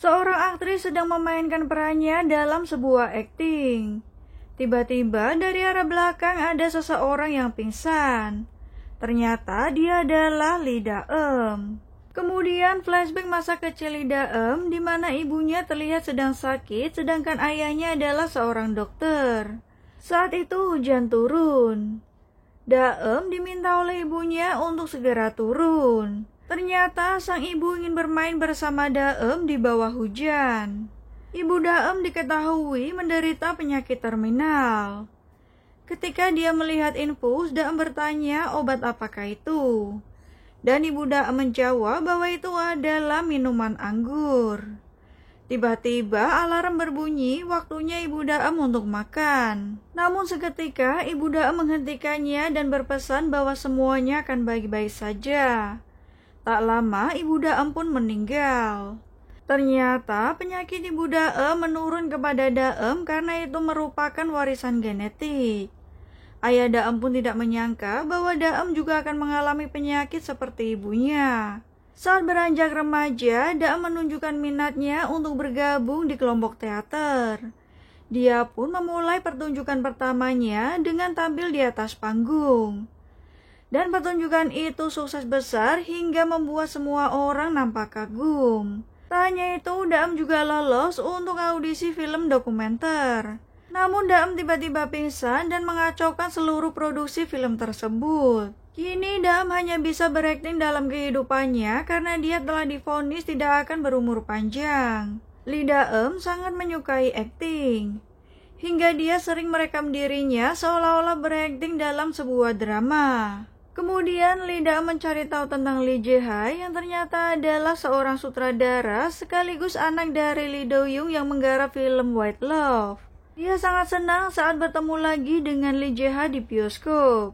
Seorang aktris sedang memainkan perannya dalam sebuah akting. Tiba-tiba dari arah belakang ada seseorang yang pingsan. Ternyata dia adalah Lee Da-eum. Kemudian flashback masa kecil Lee Da-eum di mana ibunya terlihat sedang sakit sedangkan ayahnya adalah seorang dokter. Saat itu hujan turun. Da-eum diminta oleh ibunya untuk segera turun. Ternyata sang ibu ingin bermain bersama Da-eum di bawah hujan. Ibu Da-eum diketahui menderita penyakit terminal. Ketika dia melihat infus, Da-eum bertanya obat apakah itu. Dan ibu Da-eum menjawab bahwa itu adalah minuman anggur. Tiba-tiba alarm berbunyi, waktunya ibu Da-eum untuk makan. Namun seketika ibu Da-eum menghentikannya dan berpesan bahwa semuanya akan baik-baik saja. Tak lama ibu Da-eum pun meninggal. Ternyata penyakit ibu Da-eum menurun kepada Da-eum karena itu merupakan warisan genetik. Ayah Da-eum pun tidak menyangka bahwa Da-eum juga akan mengalami penyakit seperti ibunya. Saat beranjak remaja, Da-eum menunjukkan minatnya untuk bergabung di kelompok teater. Dia pun memulai pertunjukan pertamanya dengan tampil di atas panggung. Dan pertunjukan itu sukses besar hingga membuat semua orang nampak kagum. Tak hanya itu, Da-eum juga lolos untuk audisi film dokumenter. Namun Da-eum tiba-tiba pingsan dan mengacaukan seluruh produksi film tersebut. Kini Da-eum hanya bisa berakting dalam kehidupannya karena dia telah divonis tidak akan berumur panjang. Lee Da-eum sangat menyukai akting. Hingga dia sering merekam dirinya seolah-olah berakting dalam sebuah drama. Kemudian Lee Da-eum mencari tahu tentang Lee Jae-ha yang ternyata adalah seorang sutradara sekaligus anak dari Lee Do-young yang menggarap film White Love. Dia sangat senang saat bertemu lagi dengan Lee Jae-ha di bioskop.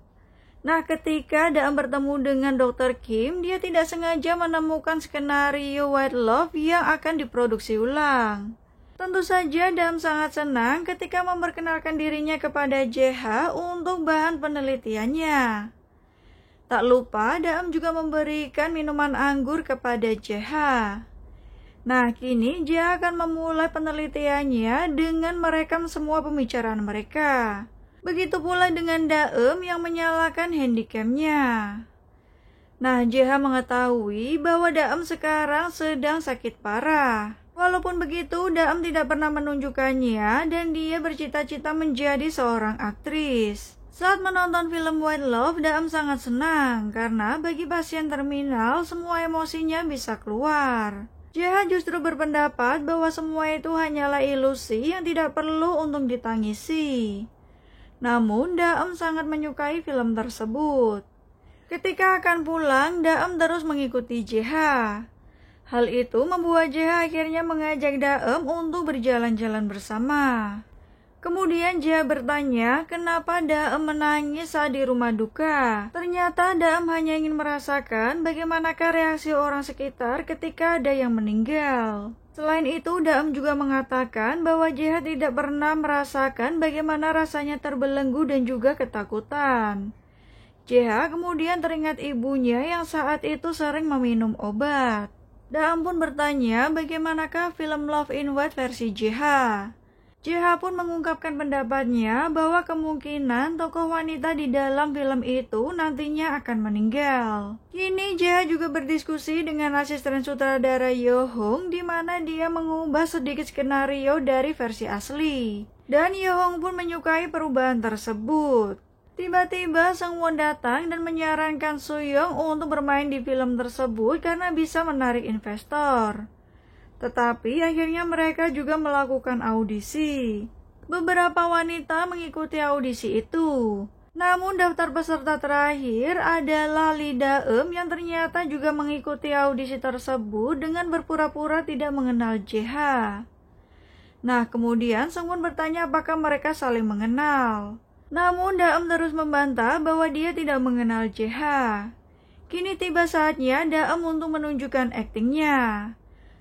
Nah, ketika Da-eum bertemu dengan Dr. Kim, dia tidak sengaja menemukan skenario White Love yang akan diproduksi ulang. Tentu saja Da-eum sangat senang ketika memperkenalkan dirinya kepada Jae-ha untuk bahan penelitiannya. Tak lupa Da-eum juga memberikan minuman anggur kepada Jae-ha. Nah, kini Jae-ha akan memulai penelitiannya dengan merekam semua pembicaraan mereka. Begitu pula dengan Da-eum yang menyalakan handycam-nya. Nah, Jae-ha mengetahui bahwa Da-eum sekarang sedang sakit parah. Walaupun begitu, Da-eum tidak pernah menunjukkannya dan dia bercita-cita menjadi seorang aktris. Saat menonton film White Love, Da-eum sangat senang karena bagi pasien terminal semua emosinya bisa keluar. Jae-ha justru berpendapat bahwa semua itu hanyalah ilusi yang tidak perlu untuk ditangisi. Namun Da-eum sangat menyukai film tersebut. Ketika akan pulang, Da-eum terus mengikuti Jae-ha. Hal itu membuat Jae-ha akhirnya mengajak Da-eum untuk berjalan-jalan bersama. Kemudian Jae-ha bertanya kenapa Da-eum menangis saat di rumah duka. Ternyata Da-eum hanya ingin merasakan bagaimanakah reaksi orang sekitar ketika ada yang meninggal. Selain itu, Da-eum juga mengatakan bahwa Jae-ha tidak pernah merasakan bagaimana rasanya terbelenggu dan juga ketakutan. Jae-ha kemudian teringat ibunya yang saat itu sering meminum obat. Da-eum pun bertanya bagaimanakah film Love in White versi Jae-ha. Jae-ha pun mengungkapkan pendapatnya bahwa kemungkinan tokoh wanita di dalam film itu nantinya akan meninggal. Kini Jae-ha juga berdiskusi dengan asisten sutradara Yo-hong di mana dia mengubah sedikit skenario dari versi asli. Dan Yo-hong pun menyukai perubahan tersebut. Tiba-tiba Sang-won datang dan menyarankan Soo-young untuk bermain di film tersebut karena bisa menarik investor. Tetapi akhirnya mereka juga melakukan audisi. Beberapa wanita mengikuti audisi itu. Namun daftar peserta terakhir adalah Lee Da-eum yang ternyata juga mengikuti audisi tersebut dengan berpura-pura tidak mengenal Jae-ha. Nah, kemudian Sang-won bertanya apakah mereka saling mengenal. Namun Da-eum terus membantah bahwa dia tidak mengenal Jae-ha. Kini tiba saatnya Da-eum untuk menunjukkan aktingnya.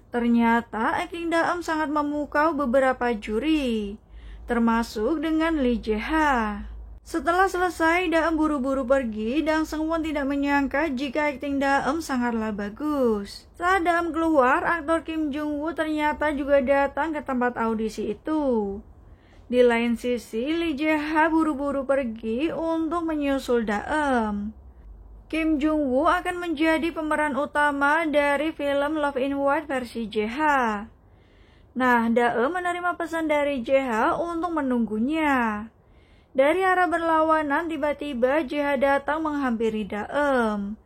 Ternyata akting Da-eum sangat memukau beberapa juri, termasuk dengan Lee Jae-ha. Setelah selesai, Daem buru-buru pergi dan Seungwon tidak menyangka jika akting Daem sangatlah bagus. Saat Daem keluar, aktor Kim Jung-woo ternyata juga datang ke tempat audisi itu. Di lain sisi, Lee Jae-ha buru-buru pergi untuk menyusul Daem. Kim Jung-woo akan menjadi pemeran utama dari film Love in White versi Jae-ha. Nah, Daem menerima pesan dari Jae-ha untuk menunggunya. Dari arah berlawanan, tiba-tiba Jae-ha datang menghampiri Daem.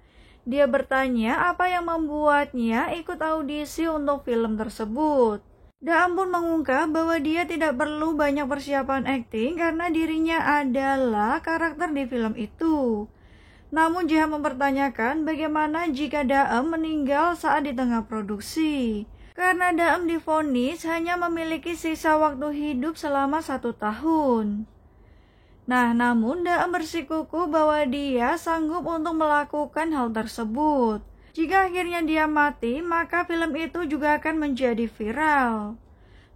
Dia bertanya apa yang membuatnya ikut audisi untuk film tersebut. Daem pun mengungkap bahwa dia tidak perlu banyak persiapan akting karena dirinya adalah karakter di film itu. Namun Jae-ha mempertanyakan bagaimana jika Daem meninggal saat di tengah produksi. Karena Daem divonis hanya memiliki sisa waktu hidup selama 1 tahun. Nah, namun Daem bersikukuh bahwa dia sanggup untuk melakukan hal tersebut. Jika akhirnya dia mati, maka film itu juga akan menjadi viral.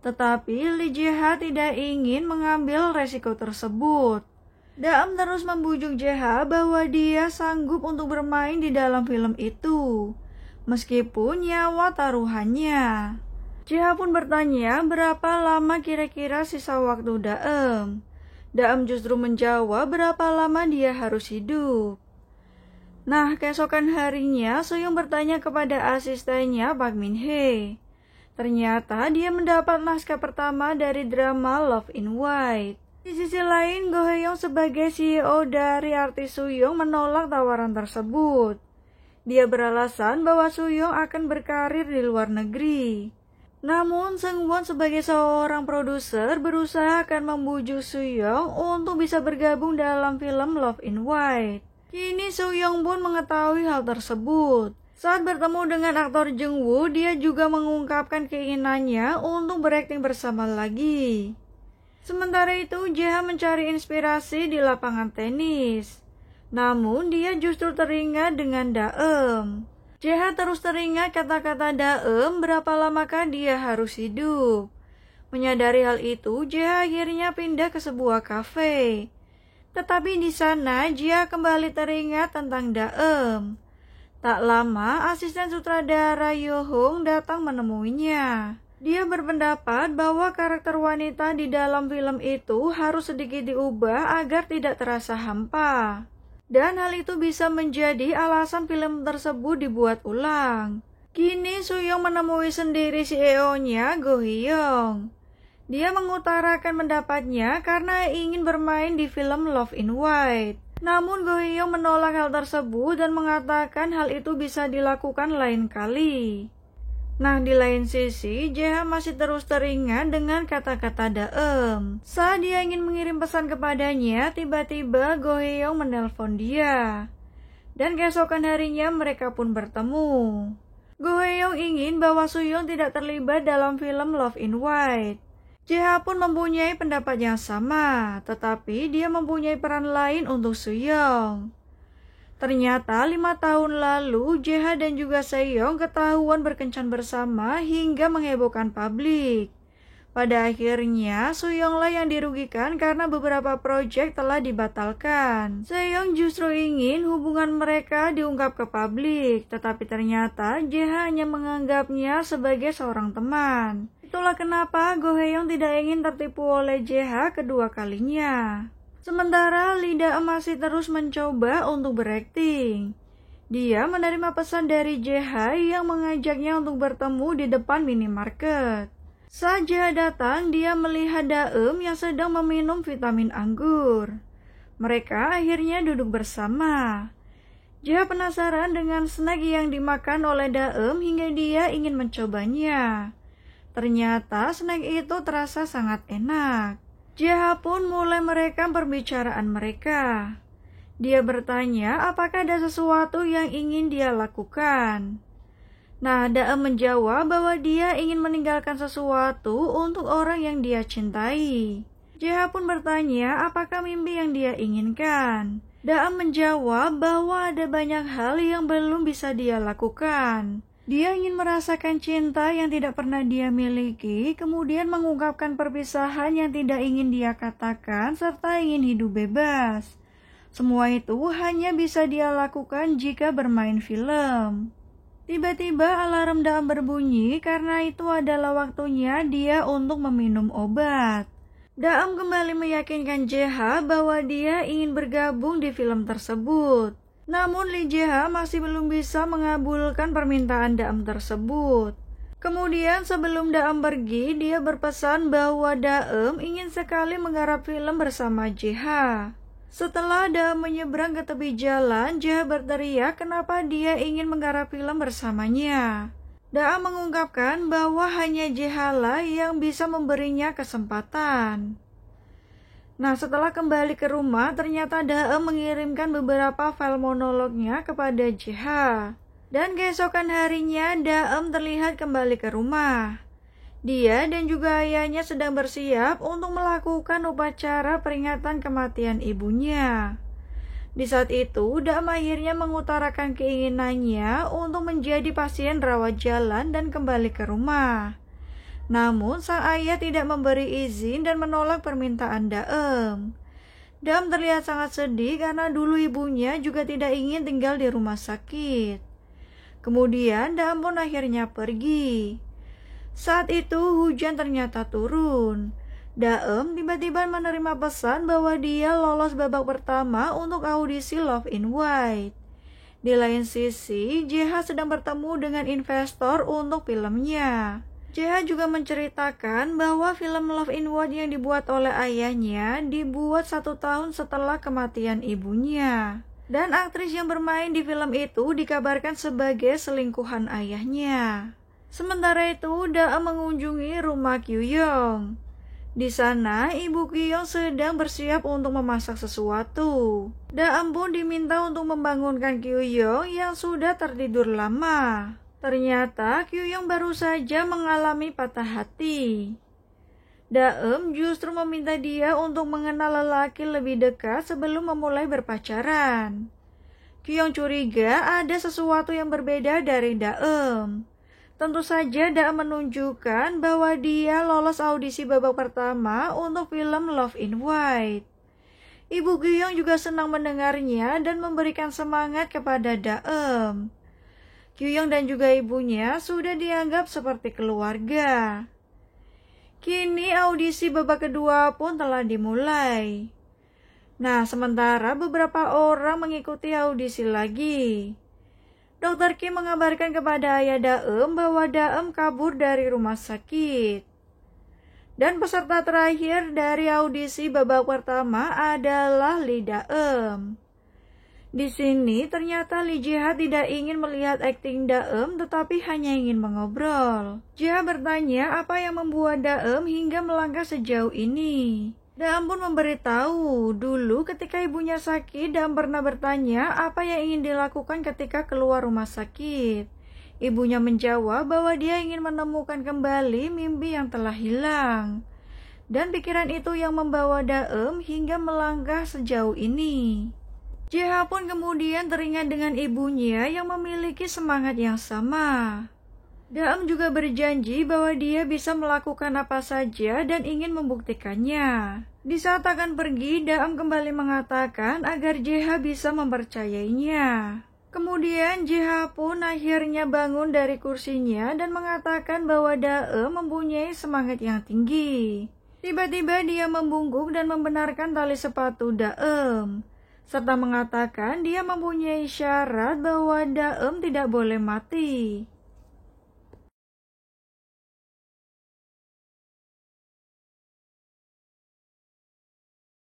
Tetapi Lee Jae-ha tidak ingin mengambil resiko tersebut. Daem terus membujuk Jae-ha bahwa dia sanggup untuk bermain di dalam film itu, meskipun nyawa taruhannya. Jae-ha pun bertanya berapa lama kira-kira sisa waktu Daem. Daem justru menjawab berapa lama dia harus hidup. Nah, keesokan harinya, Soo-young bertanya kepada asistennya Park Min-hye. Ternyata dia mendapat naskah pertama dari drama Love in White. Di sisi lain, Go Hae-young sebagai CEO dari artis Soo-young menolak tawaran tersebut. Dia beralasan bahwa Soo-young akan berkarir di luar negeri. Namun, Seungwon sebagai seorang produser berusaha akan membujuk Soo-young untuk bisa bergabung dalam film Love in White. Kini Soo-young pun mengetahui hal tersebut. Saat bertemu dengan aktor Jung-woo, dia juga mengungkapkan keinginannya untuk berakting bersama lagi. Sementara itu, Jae-ha mencari inspirasi di lapangan tenis. Namun, dia justru teringat dengan Daem. Jae-ha terus teringat kata-kata Daem berapa lamakah dia harus hidup. Menyadari hal itu, Jae-ha akhirnya pindah ke sebuah kafe. Tetapi di sana, Jae-ha kembali teringat tentang Daem. Tak lama, asisten sutradara Yoo-hong datang menemuinya. Dia berpendapat bahwa karakter wanita di dalam film itu harus sedikit diubah agar tidak terasa hampa. Dan hal itu bisa menjadi alasan film tersebut dibuat ulang. Kini Soo-young menemui sendiri CEO-nya Go Hye-young. Dia mengutarakan pendapatnya karena ingin bermain di film Love in White. Namun Go Hye-young menolak hal tersebut dan mengatakan hal itu bisa dilakukan lain kali. Nah, di lain sisi, Jae-ha masih terus teringat dengan kata-kata Daem. Saat dia ingin mengirim pesan kepadanya, tiba-tiba Go Hye-young menelpon dia. Dan keesokan harinya mereka pun bertemu. Go Hye-young ingin bahwa Soo-young tidak terlibat dalam film Love in White. Jae-ha pun mempunyai pendapat yang sama, tetapi dia mempunyai peran lain untuk Soo-young. Ternyata 5 tahun lalu, Jae-ha dan juga Seo-young ketahuan berkencan bersama hingga menghebohkan publik. Pada akhirnya, Soo-young-lah yang dirugikan karena beberapa proyek telah dibatalkan. Seo-young justru ingin hubungan mereka diungkap ke publik, tetapi ternyata Jae-ha hanya menganggapnya sebagai seorang teman. Itulah kenapa Go Hye-young tidak ingin tertipu oleh Jae-ha kedua kalinya. Sementara Lee Daem masih terus mencoba untuk berakting. Dia menerima pesan dari Jae-ha yang mengajaknya untuk bertemu di depan minimarket. Saat Jae-ha datang, dia melihat Daem yang sedang meminum vitamin anggur. Mereka akhirnya duduk bersama. Jae-ha penasaran dengan snack yang dimakan oleh Daem hingga dia ingin mencobanya. Ternyata snack itu terasa sangat enak. Jae-ha pun mulai merekam perbicaraan mereka. Dia bertanya apakah ada sesuatu yang ingin dia lakukan. Nah, Daem menjawab bahwa dia ingin meninggalkan sesuatu untuk orang yang dia cintai. Jae-ha pun bertanya apakah mimpi yang dia inginkan. Daem menjawab bahwa ada banyak hal yang belum bisa dia lakukan. Dia ingin merasakan cinta yang tidak pernah dia miliki, kemudian mengungkapkan perpisahan yang tidak ingin dia katakan, serta ingin hidup bebas. Semua itu hanya bisa dia lakukan jika bermain film. Tiba-tiba alarm Daam berbunyi karena itu adalah waktunya dia untuk meminum obat. Daam kembali meyakinkan JH bahwa dia ingin bergabung di film tersebut. Namun Lee JH masih belum bisa mengabulkan permintaan Daam tersebut. Kemudian sebelum Daam pergi, dia berpesan bahwa Daam ingin sekali menggarap film bersama JH. Setelah Daam menyeberang ke tepi jalan, JH berteriak kenapa dia ingin menggarap film bersamanya. Daam mengungkapkan bahwa hanya JH lah yang bisa memberinya kesempatan. Nah, setelah kembali ke rumah, ternyata Daam mengirimkan beberapa file monolognya kepada JH. Dan keesokan harinya, Daam terlihat kembali ke rumah. Dia dan juga ayahnya sedang bersiap untuk melakukan upacara peringatan kematian ibunya. Di saat itu, Daam akhirnya mengutarakan keinginannya untuk menjadi pasien rawat jalan dan kembali ke rumah. Namun, sang ayah tidak memberi izin dan menolak permintaan Daam. Daam terlihat sangat sedih karena dulu ibunya juga tidak ingin tinggal di rumah sakit. Kemudian, Daam pun akhirnya pergi. Saat itu, hujan ternyata turun. Daam tiba-tiba menerima pesan bahwa dia lolos babak pertama untuk audisi Love in White. Di lain sisi, JH sedang bertemu dengan investor untuk filmnya. JH juga menceritakan bahwa film Love in White yang dibuat oleh ayahnya dibuat 1 tahun setelah kematian ibunya. Dan aktris yang bermain di film itu dikabarkan sebagai selingkuhan ayahnya. Sementara itu, Daam mengunjungi rumah Kyuyong. Di sana, ibu Kyuyong sedang bersiap untuk memasak sesuatu. Daam pun diminta untuk membangunkan Kyuyong yang sudah tertidur lama. Ternyata Kyuyong baru saja mengalami patah hati. Daam justru meminta dia untuk mengenal lelaki lebih dekat sebelum memulai berpacaran. Kyuyong curiga ada sesuatu yang berbeda dari Daam. Tentu saja Daam menunjukkan bahwa dia lolos audisi babak pertama untuk film Love in White. Ibu Kyuyong juga senang mendengarnya dan memberikan semangat kepada Daam. Kyuyong dan juga ibunya sudah dianggap seperti keluarga. Kini audisi babak kedua pun telah dimulai. Nah, sementara beberapa orang mengikuti audisi lagi. Dr. Kim mengabarkan kepada ayah Daam bahwa Daam kabur dari rumah sakit. Dan peserta terakhir dari audisi babak pertama adalah Lee Daam. Di sini ternyata Lee JH tidak ingin melihat akting Daam tetapi hanya ingin mengobrol. JH bertanya apa yang membuat Daam hingga melangkah sejauh ini. Daam pun memberitahu dulu ketika ibunya sakit, Daam pernah bertanya apa yang ingin dilakukan ketika keluar rumah sakit. Ibunya menjawab bahwa dia ingin menemukan kembali mimpi yang telah hilang. Dan pikiran itu yang membawa Daam hingga melangkah sejauh ini. JH pun kemudian teringat dengan ibunya yang memiliki semangat yang sama. Daam juga berjanji bahwa dia bisa melakukan apa saja dan ingin membuktikannya. Di saat akan pergi, Daam kembali mengatakan agar JH bisa mempercayainya. Kemudian JH pun akhirnya bangun dari kursinya dan mengatakan bahwa Daam mempunyai semangat yang tinggi. Tiba-tiba dia membungkuk dan membenarkan tali sepatu Daam, serta mengatakan dia mempunyai syarat bahwa Daam tidak boleh mati.